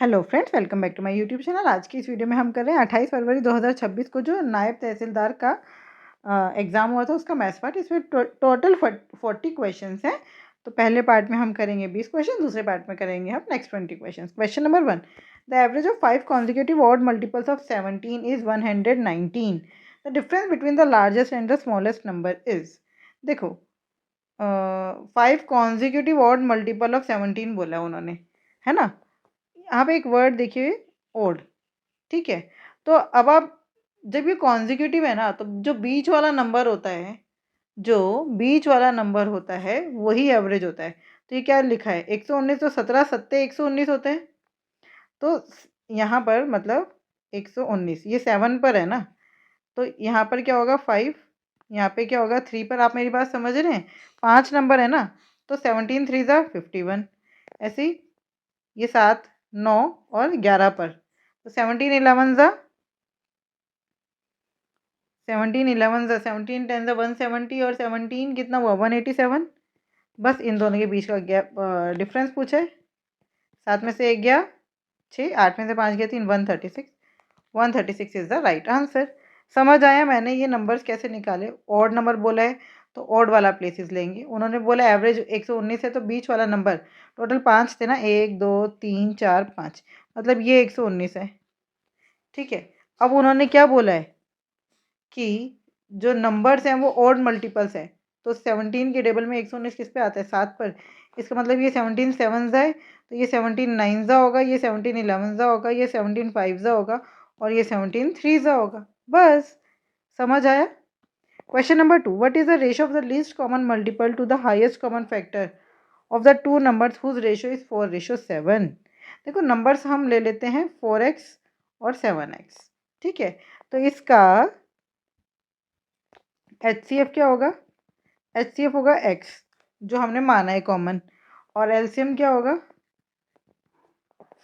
Hello friends, welcome back to my YouTube channel. आज की इस वीडियो में हम कर रहे हैं 28 फरवरी 2026 को जो नायब तहसीलदार का एग्ज़ाम हुआ था उसका मैथ्स पार्ट। इसमें टोटल 40 क्वेश्चंस हैं। तो पहले पार्ट में हम करेंगे 20 क्वेश्चन, दूसरे पार्ट में करेंगे हम next 20 question. Question number 1, the average of 5 consecutive odd multiples of 17 is 119। The difference between the largest and the smallest number is. देखो, 5 कॉन्जिक्यूटिव ऑड मल्टीपल ऑफ 17 बोला है उन्होंने, है ना। यहाँ पे एक वर्ड देखिए, ओड। ठीक है, तो अब आप जब ये कॉन्जिक्यूटिव है ना, तो जो बीच वाला नंबर होता है, जो बीच वाला नंबर होता है वही एवरेज होता है। तो ये क्या लिखा है, 119, तो 17 सत्ते 119 होते हैं। तो यहाँ पर मतलब 119 ये 7 पर है ना, तो यहाँ पर क्या होगा 5, यहाँ पे क्या होगा 3 पर। आप मेरी बात समझ रहे हैं, 5 नंबर है ना, तो 17 3 ज़ा 51। ऐसे ही ये 7 9 और 11 पर, तो 17 11 ज़ा 17 11 ज़ा 17 10 ज़ा 170 और 17 कितना हुआ 187। बस इन दोनों के बीच का गैप डिफरेंस पूछा है। 7 में से 1 गया 6, 8 में से 5 गया 3, 136। 136 इज़ द राइट आंसर। समझ आया मैंने ये नंबर्स कैसे निकाले। ऑड नंबर बोला है तो ऑड वाला प्लेसेस लेंगे। उन्होंने बोला एवरेज 119 है, तो बीच वाला नंबर टोटल 5 थे ना, 1 2 3 4 5, मतलब ये 119 है। ठीक है, अब उन्होंने क्या बोला है कि जो नंबर्स हैं वो ऑड मल्टीपल्स हैं। तो 17 के टेबल में 119 किस पे आता है, 7 पर। इसका मतलब ये 17 7 है, तो ये 17 9 होगा, ये 17 11 होगा, ये 17 5 होगा और ये 17 3 होगा। बस समझ आया। Question number 2, what is the ratio of the least common multiple to the highest common factor of the two numbers whose ratio is 4:7। देखो, नंबर्स हम ले लेते हैं 4x और 7x। ठीक है, तो इसका HCF क्या होगा, HCF होगा x, जो हमने माना है कॉमन, और LCM क्या होगा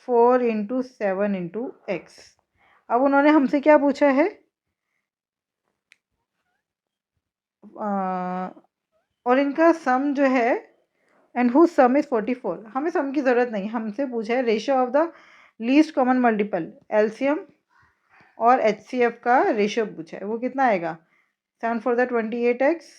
4 इंटू 7 इंटू एक्स। अब उन्होंने हमसे क्या पूछा है, और इनका सम जो है, एंड हुज सम इज 44। हमें सम की ज़रूरत नहीं, हमसे पूछा है ratio of the least common multiple, LCM और HCF का रेशियो पूछा है। वो कितना आएगा, 7 4 द 28x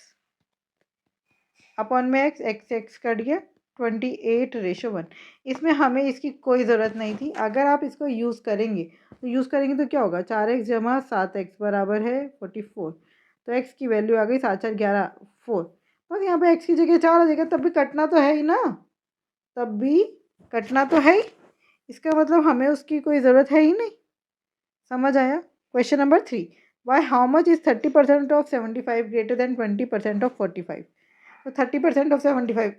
अपॉन में एक्स एक्स कट गया 28:1। इसमें हमें इसकी कोई ज़रूरत नहीं थी। अगर आप इसको यूज़ करेंगे तो क्या होगा, 4x जमा 7x बराबर है 44। तो x की वैल्यू आ गई 7 4 11 4। बस यहाँ पे x की जगह 4 आ जाएगा, तब भी कटना तो है ही ना, तब भी कटना तो है ही। इसका मतलब हमें उसकी कोई ज़रूरत है ही नहीं। समझ आया। Question number 3, why how much is 30% of 75 greater than 20% of 45। तो 30% ऑफ 75,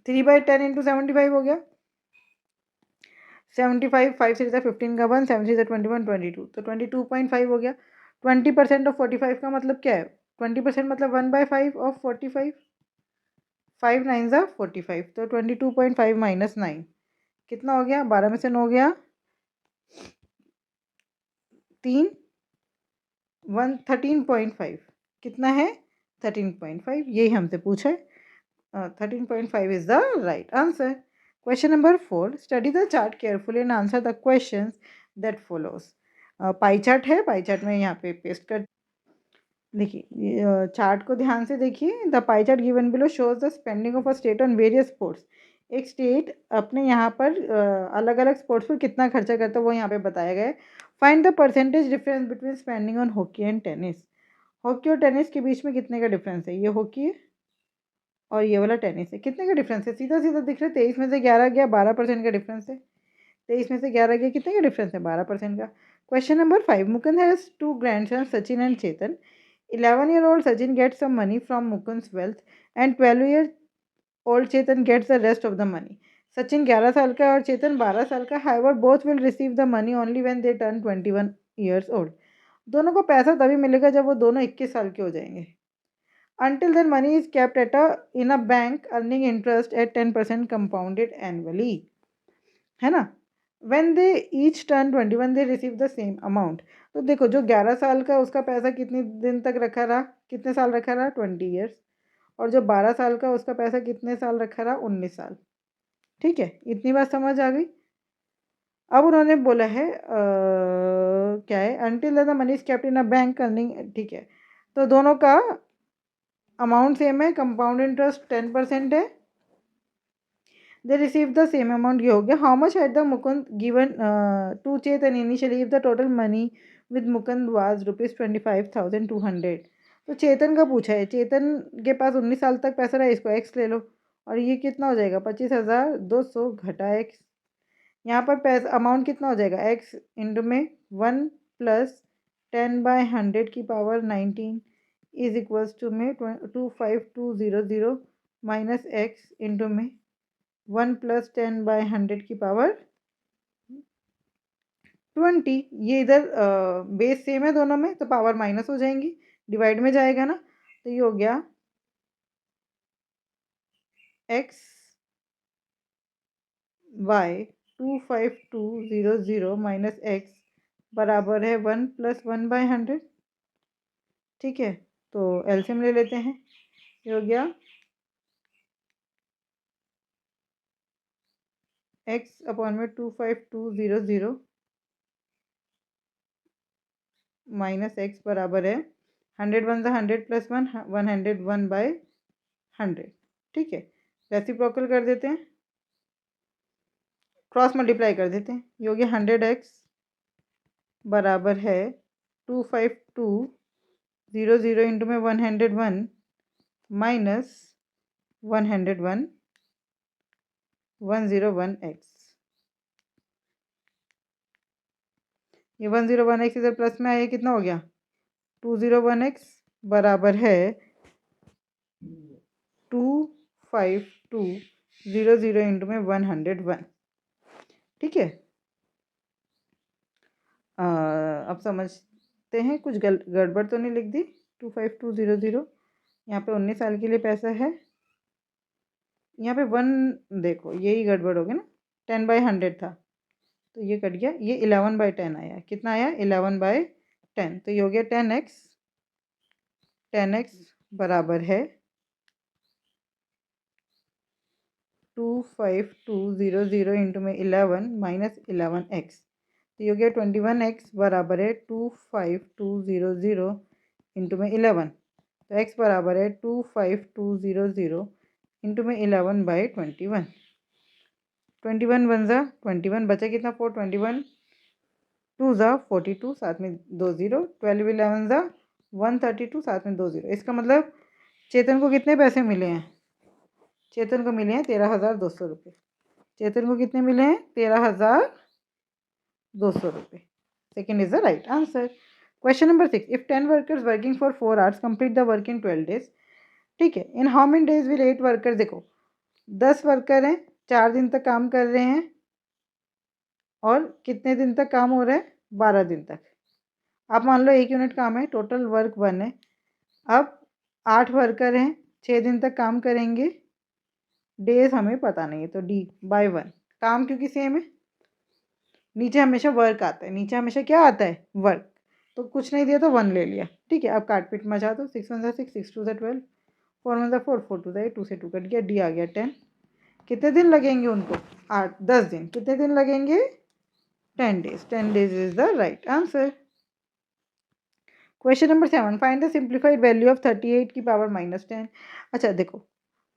3/10 इंटू 75 हो गया। 75 5 3 15 का 1, 7 3 21 22, तो 22.5 हो गया। 20% ऑफ 45 का मतलब क्या है, 20% मतलब 1/5 ऑफ 45। 5 9 ज़ा 45, तो 22.5 माइनस 9 कितना हो गया, 12 में से 9 गया 3, 13.5 कितना है 13.5। यही हमसे पूछा है। 13.5 is the right answer. Question number 4, study the chart carefully and answer the questions that follows. Pie chart है, पाई चार्ट में यहाँ पे पेस्ट कर देखिए, चार्ट को ध्यान से देखिए। The pie chart given below shows the spending of a state on various sports. एक स्टेट अपने यहाँ पर अलग अलग स्पोर्ट्स पर कितना खर्चा करता है वो यहाँ पे बताया गया है। Find the percentage difference between spending on hockey and tennis. Hockey और टेनिस के बीच में कितने का डिफरेंस है, ये हॉकी है और ये वाला टेनिस है। कितने का डिफरेंस है, सीधा सीधा दिख रहा है, 23 में से 11 गया 12% का डिफरेंस है। 23 में से 11 गया, कितने का डिफरेंस है 12% का। Question number 5, Mukund has two grandson Sachin and Chetan. 11-year-old Sachin gets some money from Mukund's wealth and 12-year-old Chetan gets the rest of the money. Sachin 11 साल का और चेतन 12 साल का। However, both will receive the money only when they turn 21 years old. दोनों को पैसा तभी मिलेगा जब वो दोनों 21 साल के हो जाएंगे। Until then, money is kept in a bank earning interest at 10% compounded annually. है ना। When they each turn 21 they receive the same amount. तो देखो, जो 11 साल का उसका पैसा कितने दिन तक रखा रहा, कितने साल रखा रहा 20 years। और जो 12 साल का उसका पैसा कितने साल रखा रहा 19 साल। ठीक है, इतनी बात समझ आ गई। अब उन्होंने बोला है क्या है, until the money is kept in a bank earning, ठीक है। तो दोनों का अमाउंट सेम है, कंपाउंड इंटरेस्ट 10% है, they receive the same amount. ये हो गया। How much had the Mukund given to Chetan initially if the total money with Mukund was ₹25,200। तो चेतन का पूछा है, चेतन के पास 19 साल तक पैसा रहा, इसको एक्स ले लो, और ये कितना हो जाएगा 25,200 घटा एक्स। यहाँ पर पैसा अमाउंट कितना हो जाएगा, एक्स इंटू में 1 प्लस 10/100 की पावर 19 इज इक्वल्स टू में 25200 माइनस एक्स इंटू में 1 प्लस 10/100 की पावर 20। ये इधर बेस सेम है दोनों में, तो पावर माइनस हो जाएंगी, डिवाइड में जाएगा ना, तो ये हो गया एक्स बाय 25200 माइनस एक्स बराबर है 1 प्लस 1/100। ठीक है, तो एलसीएम ले लेते हैं। ये हो गया एक्स अपॉन में 25200 माइनस एक्स बराबर है 100 प्लस 1 101/100। ठीक है, रेसिप्रोकल कर देते हैं, क्रॉस मल्टीप्लाई कर देते हैं। ये हो गया 100x बराबर है 25200 इंटू में 101 माइनस 101 101x। ये 101x इधर प्लस में आया, कितना हो गया 201x बराबर है 25200 इंटू में 101। ठीक है, अब समझते हैं, कुछ गड़बड़ तो नहीं लिख दी। 25200 यहाँ पे 19 साल के लिए पैसा है, यहाँ पे 1 देखो यही गड़बड़ हो गया ना, 10/100 था तो ये कट गया, ये 11/10 आया। कितना आया 11/10, तो ये हो गया 10x बराबर है 25200 इंटू में 11 माइनस 11x, तो ये हो गया 21x बराबर है 25200 इंटू में 11, तो x बराबर है 25200 इंटू में 11/21। 21 1 ज़ा 21 बचा कितना 4, 21 2 ज़ा 42, साथ में 2 0, 12 11 ज़ा 132, साथ में 2 0। इसका मतलब चेतन को कितने पैसे मिले हैं, चेतन को मिले हैं 13,200 रुपये। चेतन को कितने मिले हैं 13,200 रुपये। Second is the right answer. Question number 6, if 10 workers working for 4 hours complete the work in 12 days. ठीक है, in how many days will 8 workers, देखो 10 वर्कर हैं, 4 दिन तक काम कर रहे हैं, और कितने दिन तक काम हो रहा है 12 दिन तक। आप मान लो 1 यूनिट काम है, टोटल वर्क 1 है। अब 8 वर्कर हैं, 6 दिन तक काम करेंगे, डेज हमें पता नहीं है, तो डी बाय 1। काम क्योंकि सेम है, नीचे हमेशा वर्क आता है, नीचे हमेशा क्या आता है वर्क, तो कुछ नहीं दिया तो 1 ले लिया। ठीक है, अब काट पीट मचा दो, 6 1 6 6 2 12, 4 1 4 4 2 8, 2 से 2 कट गया, डी आ गया 10। कितने दिन लगेंगे उनको 8 10 दिन, कितने दिन लगेंगे 10 days. 10 days is the right answer. Question number 7, find the simplified value of 38 की पावर -10। अच्छा देखो,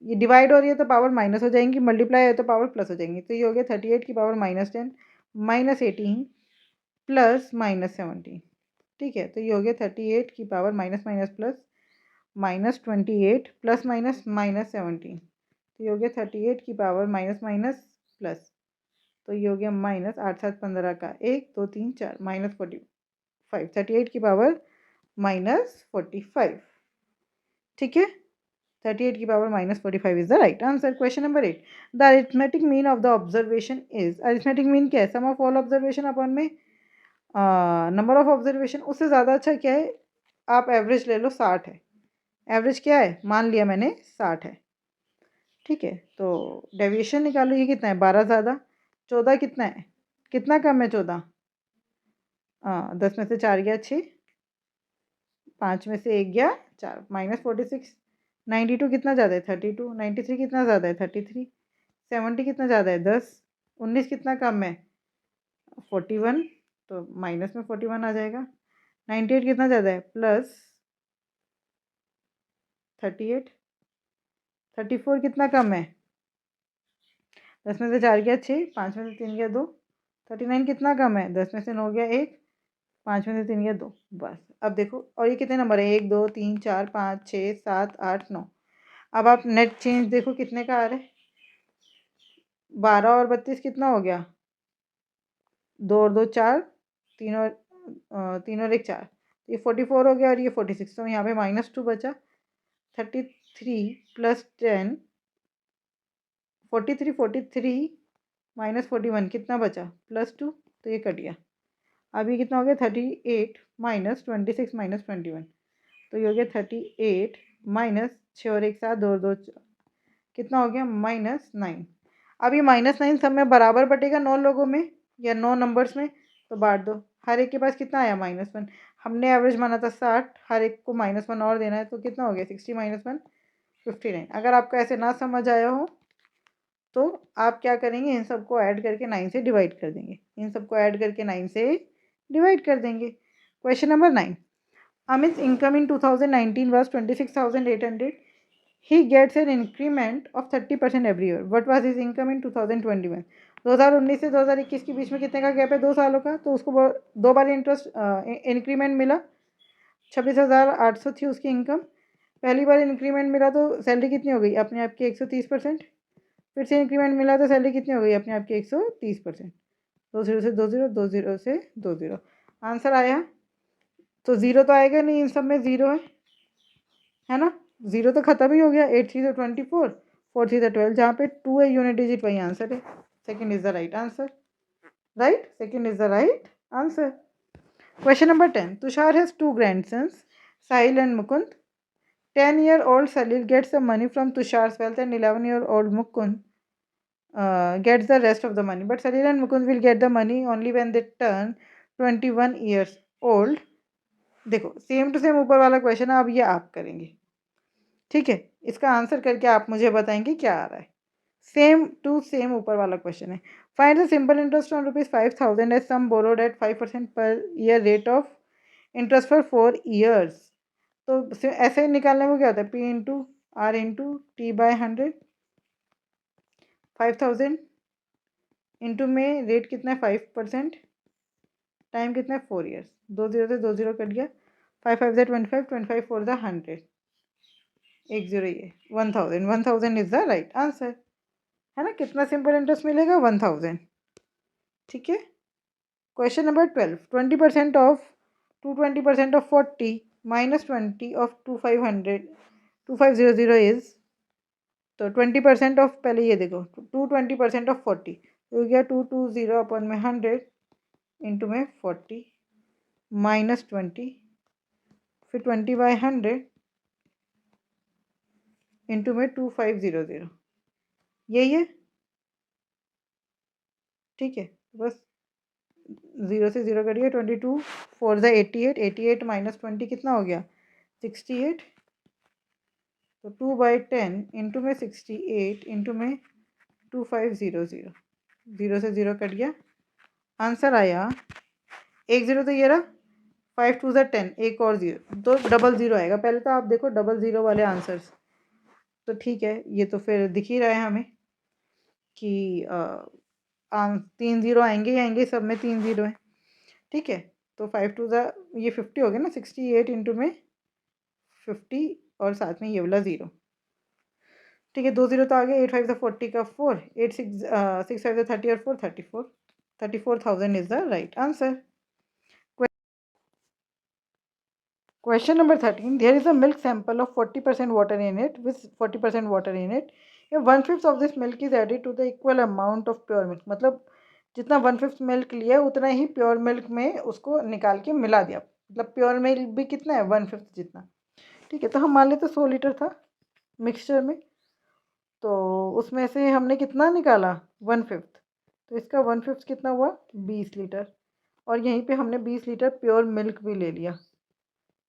ये डिवाइड हो रही है तो पावर माइनस हो जाएंगी, मल्टीप्लाई है तो पावर प्लस हो जाएंगी, तो ये हो गया 38 की पावर -10 -18 प्लस -17। ठीक है, तो ये हो गया 38 की power minus minus plus -28 plus minus -17, तो ये हो गया 38 की पावर माइनस माइनस प्लस, तो ये हो गया माइनस 8 7 15 का 1 2 3 4 -45, 38 की पावर -45। ठीक है, 38 की power -45 is the right answer. Question number 8, the arithmetic mean of the observation is. Arithmetic mean क्या है, सम ऑफ ऑल ऑब्जर्वेशन अपॉन में नंबर ऑफ ऑब्जर्वेशन। उससे ज़्यादा अच्छा क्या है, आप एवरेज ले लो, 60 है। एवरेज क्या है, मान लिया मैंने 60 है। ठीक है, तो डेविएशन निकालो, ये कितना है 12 ज़्यादा, 14 कितना है, कितना कम है 14, 10 में से 4 गया 6, 5 में से 1 गया 4, -46। 92 कितना ज़्यादा है 32, 93 कितना ज़्यादा है 33, 70 कितना ज़्यादा है 10, 19 कितना कम है 41, तो माइनस में 41 आ जाएगा। 98 कितना ज़्यादा है, प्लस 38। 34 कितना कम है, 10 में से 4 गया 6, 5 में से 3 गया 2। 39 कितना कम है, 10 में से 9 गया 1, 5 में से 3 गया 2। बस अब देखो, और ये कितने नंबर है, 1 2 3 4 5 6 7 8 9। अब आप नेट चेंज देखो कितने का आ रहा है, 12 और 32 कितना हो गया, 2 और 2 4, 3 और 1 4, ये 44 हो गया और ये 46। तो यहाँ पे -2 बचा। 33 प्लस 10, 43 -41 कितना बचा, +2, तो ये कट गया। अभी कितना हो गया, 38 -26 -21, तो ये हो गया 38 माइनस 6 और 1 7, 2 और 2 4, कितना हो गया, -9। अब ये -9 सब में बराबर बटेगा 9 लोगों में या 9 नंबर्स में, तो बांट दो। हर एक के पास कितना आया, -1। हमने एवरेज माना था 60, हर एक को -1 और देना है, तो कितना हो गया, 60 -1 59। अगर आपको ऐसे ना समझ आया हो तो आप क्या करेंगे, इन सबको ऐड करके 9 से डिवाइड कर देंगे, इन सबको ऐड करके 9 से डिवाइड कर देंगे। Question number 9, Amit's income in 2019 was 26,800. He gets an increment of 30% every year. What was his income in 2021? 2019 से 2021 के बीच में कितने का गैप है, 2 सालों का, तो उसको 2 बार इंक्रीमेंट मिला। 26,800 थी उसकी इनकम, पहली बार इंक्रीमेंट मिला तो सैलरी कितनी हो गई, अपने आप की 130%। फिर से इंक्रीमेंट मिला तो सैलरी कितनी हो गई, अपने आप की 130%। 2 0 से 2 0, 2 0 से 2 0, आंसर आया। तो ज़ीरो तो आएगा नहीं, इन सब में ज़ीरो है ना, ज़ीरो तो ख़त्म ही हो गया। 8 3 24, 4 3 12, जहाँ पे 2 है यूनिट डिजिट, वही आंसर है। Second is the right answer, right, second is the right answer. Question number 10, Tushar has 2 grandsons, Sahil and Mukund. 10-year-old Salil gets the money from Tushar's wealth and 11-year-old Mukund gets the rest of the money. But Salil and Mukund will get the money only when they turn 21 years old. देखो same to same ऊपर वाला question है, अब ये आप करेंगे, ठीक है। इसका आंसर करके आप मुझे बताएंगे क्या आ रहा है। सेम टू सेम ऊपर वाला क्वेश्चन है। Find the simple interest on ₹5,000 as sum borrowed at 5% per year rate of interest for 4 years. तो ऐसे निकालने में क्या होता है, P into R into T by 100। 5,000 into में रेट कितना है, 5%, टाइम कितना है, 4 ईयर्स। 2 0 से 2 0 कट गया, 5 5 25, 25 4 100, 1 0 ये 1000। 1000 इज द राइट आंसर, है ना। कितना सिंपल इंटरेस्ट मिलेगा, 1000, ठीक है। Question number 12, 20% of 220% of 40 -20 of 2500 is, तो 20% ऑफ, पहले ये देखो 220% ऑफ 40 तो गया 220 अपन में 100 इंटू में 40 -20, फिर 20/100 इंटू में 2500, यही है, ठीक है। बस 0 से 0 कट गया, 22 4 ज़ा 88, 88 -20 कितना हो गया, 68, तो 2/10 इंटू में 68 इंटू में 2500, 0 से 0 कट गया, आंसर आया 1 0, तो ये रहा 5 2 ज़ा 10, एक और 0 तो डबल 0 आएगा। पहले तो आप देखो डबल 0 वाले आंसर्स, तो ठीक है, ये तो फिर दिख ही रहा है हमें कि 3 0 आएंगे ही आएंगे, सब में 3 0 है, ठीक है। तो 5 2 ज़ा ये 50 हो गया ना, 68 इंटू में 50 और साथ में ये वाला 0, ठीक है। 2 0 तो आ गया, 8 5 ज़ा 40 का 4, 8 6 6 5 ज़ा 30 और 4 34, 34,000 is the right answer. Question number 13. There is a milk sample of 40% water in it, with 40% water in it. If 1/5 of this milk is added to the equal amount of pure milk, मतलब जितना 1/5 milk लिया उतना ही pure milk में उसको निकाल के मिला दिया, मतलब प्योर मिल्क भी कितना है, 1/5 जितना, ठीक है। तो हम मान लेते 100 लीटर था मिक्सचर में, तो उसमें से हमने कितना निकाला, 1/5, तो इसका 1/5 कितना हुआ, 20 लीटर, और यहीं पे हमने 20 लीटर प्योर मिल्क भी ले लिया,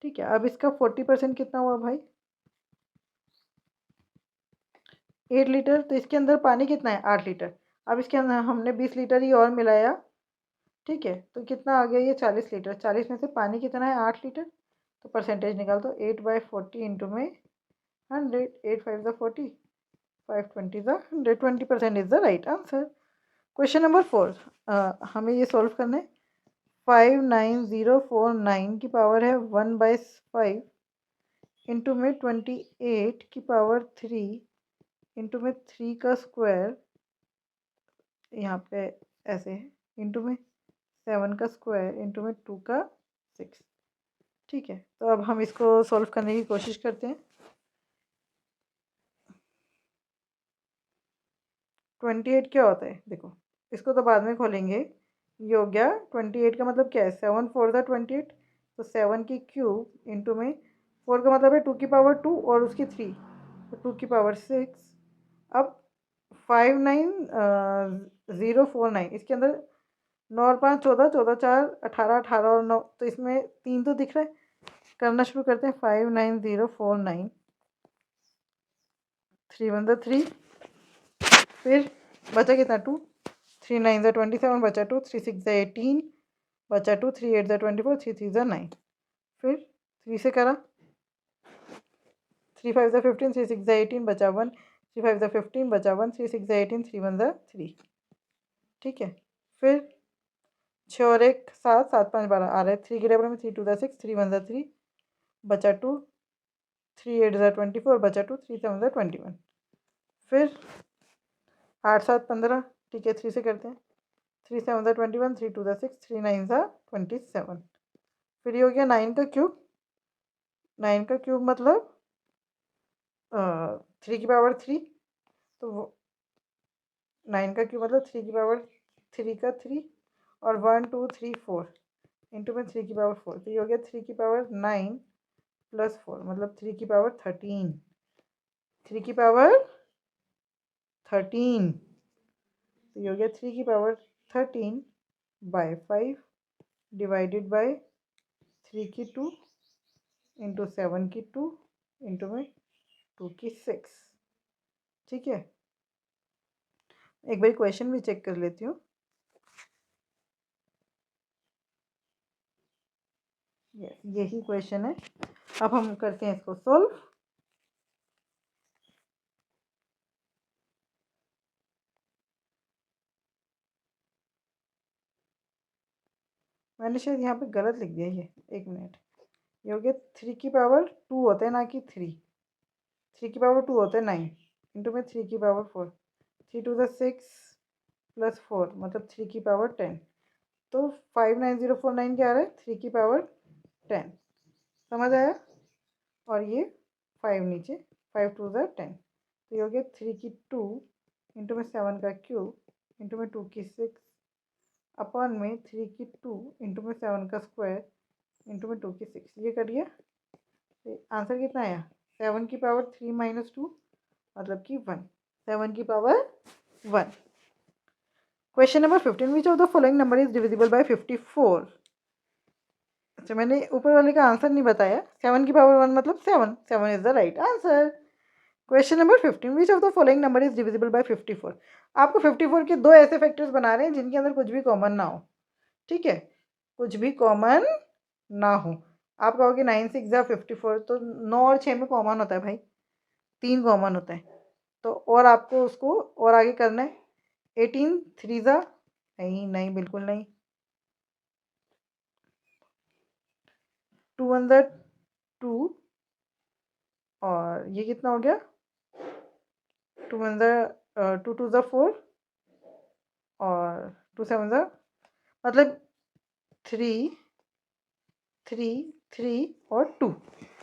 ठीक है। अब इसका 40% कितना हुआ भाई, 8 लीटर, तो इसके अंदर पानी कितना है, 8 लीटर। अब इसके अंदर हमने 20 लीटर ही और मिलाया, ठीक है, तो कितना आ गया ये 40 लीटर। 40 में से पानी कितना है 8 लीटर। तो परसेंटेज निकाल दो 8/40 इंटू में 100। 8 5 ज़ा 40, 5 20 ज़ा 100। 20% is the right answer. Question number 4, हमें ये सॉल्व करना है। 59049 की पावर है 1/5 इंटू में 28 की पावर 3 इंटू में 3 का स्क्वायर, यहाँ पे ऐसे है, इंटू में 7 का स्क्वायर इंटू में 2 का 6। ठीक है, तो अब हम इसको सॉल्व करने की कोशिश करते हैं। 28 क्या होता है देखो, इसको तो बाद में खोलेंगे। ये हो गया 28 का मतलब क्या है 7 4 ज़ा 28। तो 7 की क्यूब इंटू में 4 का मतलब है 2 की पावर 2 और उसकी 3, तो 2 की पावर 6। अब 59049 इसके अंदर 9 और 5 14, 14 4 18, 18 और 9, तो इसमें 3 तो दिख रहा है। करना शुरू करते हैं। 59049, 3 1 ज़ा 3, फिर बचा कितना 2, 3 9 ज़ा 27 बचा 2, 3 6 ज़ा 18 बचा 2, 3 8 ज़ा 24, 3 3 ज़ा 9, फिर 3 से करा, 3 5 ज़ा 15, 3 6 ज़ा 18 बचा 1, 3 5 ज़ा 15 बचा 1, 3 6 ज़ा 18, 3 1 ज़ा 3। ठीक है, फिर 6 और 1 7, 7 5 12 आ रहा है 3 के टेबल में, 3 2 ज़ा 6, 3 1 ज़ा 3 बचा 2, 3 8 ज़ा 24 बचा 2, 3 7 ज़ा 21, फिर 8 7 15। ठीक है, 3 से करते हैं। 3 7 ज़ा 21, 3 2 ज़ा 6, 3 9 ज़ा 27, फिर ये हो गया 9 का क्यूब। 9 का क्यूब मतलब 3 की पावर 3, तो 9 का क्यूब मतलब 3 की पावर 3 का 3 और 1 2 3 4 इंटू में 3 की पावर 4, तो ये हो गया 3 की पावर 9 प्लस 4 मतलब 3 की पावर 13। 3 की पावर 13, तो ये हो गया 3 की पावर 13/5 डिवाइडेड बाय 3 की 2 इंटू 7 की 2 इंटू में 2 की 6। ठीक है, एक बार क्वेश्चन भी चेक कर लेती हूँ। यही क्वेश्चन है, अब हम करते हैं इसको सॉल्व। मैंने शायद यहाँ पे गलत लिख दिया ये, एक मिनट। ये हो गया 3 की पावर 2 होता है ना कि 3, 3 की पावर 2 होता है 9 इंटू में 3 की पावर 4, 3 2 ज़ा 6 प्लस 4 मतलब 3 की पावर 10। तो 59049 क्या आ रहा है 3 की पावर 10। समझ आया। और ये 5 नीचे, 5 2 ज़ा 10, तो ये हो गया 3 की 2 इंटू में 7 का क्यूब इंटू में 2 की 6 अपॉन में 3 की 2 इंटू में 7 का स्क्वायर इंटू में 2 की 6। ये करिए, तो आंसर कितना आया 7 की पावर 3 माइनस 2 मतलब कि 1, 7 की power 1। Question number 15, which of the following number is divisible by 54। अच्छा, मैंने ऊपर वाले का आंसर नहीं बताया। 7 की पावर 1 मतलब 7, 7 is the right answer. Question number 15, which of the following number is divisible by 54। आपको 54 के दो ऐसे फैक्टर्स बना रहे हैं जिनके अंदर कुछ भी कॉमन ना हो। ठीक है, कुछ भी कॉमन ना हो। आप कहोगे 9 6 ज़ा 54, तो 9 और 6 में कॉमन होता है भाई, 3 कॉमन होता है। तो और आपको उसको और आगे करना है। 18 3 ज़ा, नहीं नहीं बिल्कुल नहीं। 2 1 ज़ा 2, और ये कितना हो गया 2 1 ज़ा 2 2 ज़ा 4 और 2 7 ज़ा मतलब 3 3 3 और 2।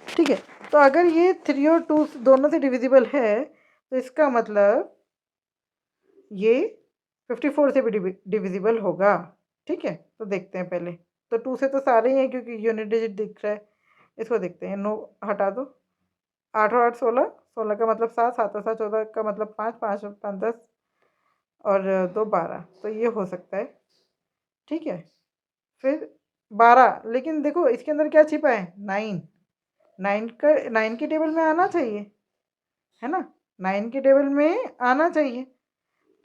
ठीक है, तो अगर ये 3 और 2 दोनों से डिविजिबल है तो इसका मतलब ये 54 से भी डिविजिबल होगा। ठीक है, तो देखते हैं पहले। तो 2 से तो सारे ही हैं क्योंकि यूनिट डिजिट दिख रहा है। इसको देखते हैं, नो हटा दो। 8 और 8 16, 16 का मतलब 7, 7 और 7 14 का मतलब 5, 5 और 5 10 और 2 12, तो ये हो सकता है। ठीक है, फिर 12, लेकिन देखो इसके अंदर क्या छिपा है 9। 9 के टेबल में आना चाहिए, है ना, 9 के टेबल में आना चाहिए।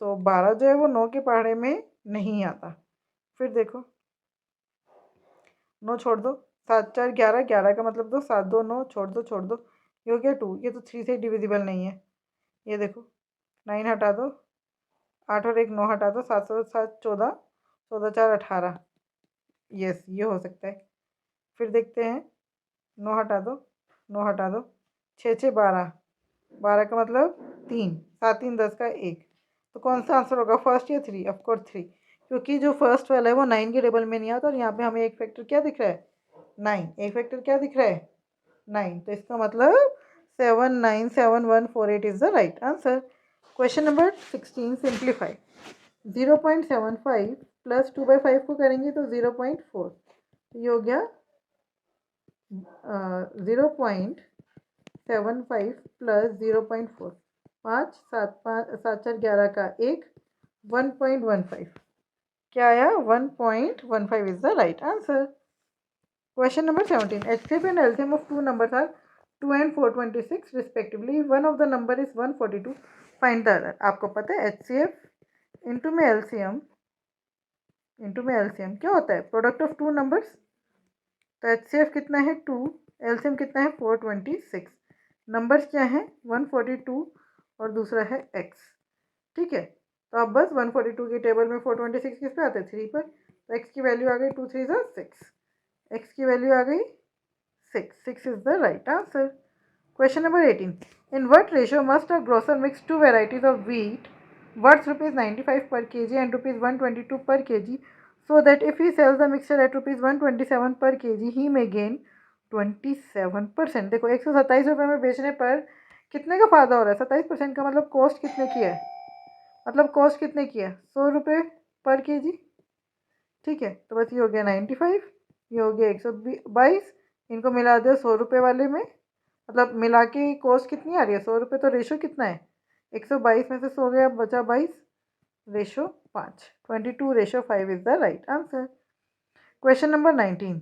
तो 12 जो है वो 9 के पहाड़े में नहीं आता। फिर देखो 9 छोड़ दो, 7 4 11, 11 का मतलब 2, 7 2 9, छोड़ दो, ये हो गया 2, ये तो 3 से डिविजिबल नहीं है। ये देखो 9 हटा दो, 8 और 1 9 हटा दो, 7 और 7 14, 14 4 18, यस ये हो सकता है। फिर देखते हैं 9 हटा दो, 9 हटा दो, 6 6 12, 12 का मतलब 3, 7 3 10 का 1, तो कौन सा आंसर होगा, फर्स्ट या 3, ऑफकोर्स 3, क्योंकि जो फर्स्ट वाला है वो 9 के टेबल में नहीं आता और यहाँ पे हमें एक फैक्टर क्या दिख रहा है, 9, एक फैक्टर क्या दिख रहा है 9, तो इसका मतलब 797148 is the right answer. Question number 16, simplify. 0.75 plus 2/5 को करेंगे तो 0.4, ये हो गया 0.75 प्लस 0.4, 5 7 5 7 4 11 का 1, 1.15, क्या आया 1.15 is the right answer. Question number 17, HCF and LCM of two numbers are 2 and 426 respectively. One of the number is 142. Find the other. आपको पता है HCF इंटू में LCM क्या होता है, प्रोडक्ट ऑफ टू नंबर्स। तो HCF कितना है 2, LCM कितना है 426, नंबर्स क्या है 142 और दूसरा है x, ठीक है। तो अब बस 142 के टेबल में 426 किस पे आते हैं 3 पर, तो x की वैल्यू आ गई 2 3 6, x की वैल्यू आ गई 6, 6 is the right answer. Question number 18. In what ratio must a grocer mix two varieties of wheat worth rupees 95 per kg and rupees 122 per kg so that if he sells the mixture at rupees 127 per kg he may gain 27%। देखो 127 रुपये में बेचने पर कितने का फ़ायदा हो रहा है, 27% का मतलब कॉस्ट कितने की है, मतलब कॉस्ट कितने की है 100 रुपये पर kg, ठीक है। तो बस ये हो गया 95, ये हो गया 122, इनको मिला दो 100 रुपये वाले में, मतलब मिला के कॉस्ट कितनी आ रही है 100 रुपये, तो रेशो कितना है 122 में से 100 गया बचा 22, ratio 5, 22:5 is the right answer. Question number 19,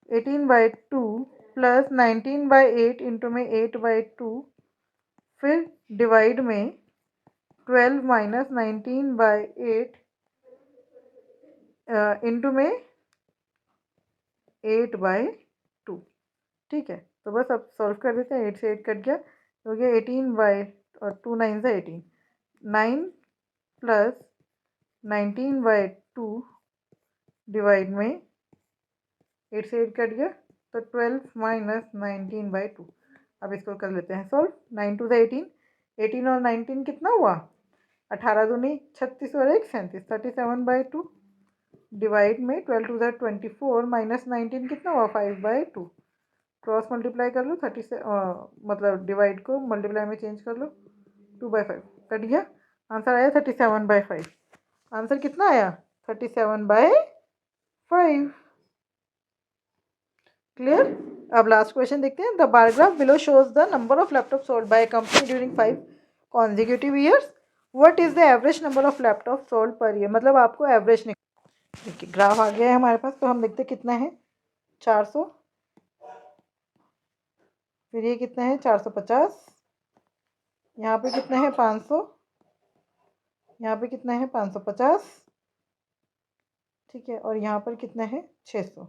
18/2 plus 19/8 into में 8/2, फिर डिवाइड में 12 माइनस 19/8 इंटू में 8/2, ठीक है। तो बस अब सॉल्व कर देते हैं, 8 से 8 कट गया तो हो गया 18/2 9 से 18, 9 प्लस 19/2 डिवाइड में 8 से 8 कट गया तो 12 माइनस 19/2। अब इसको कर लेते हैं सॉल्व, 9 2 से 18, 18 और 19 कितना हुआ 18 दूनी 36 और 1 37, 37/2 डिवाइड में 12 2 से 24 माइनस 19 कितना हुआ 5/2, क्रॉस मल्टीप्लाई कर लो 30 से मतलब डिवाइड को मल्टीप्लाई में चेंज कर लो 2/5 कट गया, आंसर आया 37/5, आंसर कितना आया 37/5, क्लियर। अब लास्ट क्वेश्चन देखते हैं, the bar graph below shows the number of laptop sold by company during 5 consecutive years, what is the average number of laptop sold per year, मतलब आपको average देखिए graph आ गया है हमारे पास, तो हम देखते हैं कितना है 400, फिर ये कितना है 450, यहाँ पे कितना है 500, यहाँ पे कितना है 550, ठीक है, और यहाँ पर कितना है 600,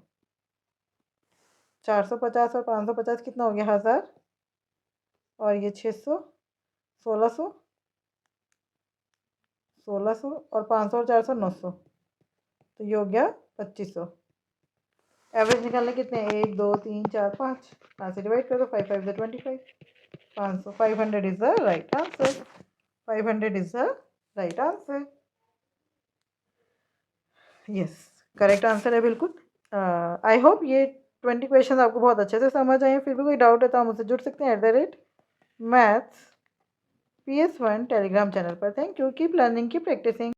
450 और 550 कितना हो गया 1000, और ये 600 1600, 1600 और 500 और 400 900, तो ये हो गया 2500। एवरेज निकालने कितने 1 2 3 4 5, 5 से डिवाइड कर दो 5 5 25, 500, 500 is the right answer, 500 is the right answer, yes correct answer है बिल्कुल। आई होप ये 20 क्वेश्चन आपको बहुत अच्छे से समझ आए, फिर भी कोई डाउट है तो आप मुझसे जुड़ सकते हैं @maths PS1 टेलीग्राम चैनल पर। Thank you, keep learning, keep practising.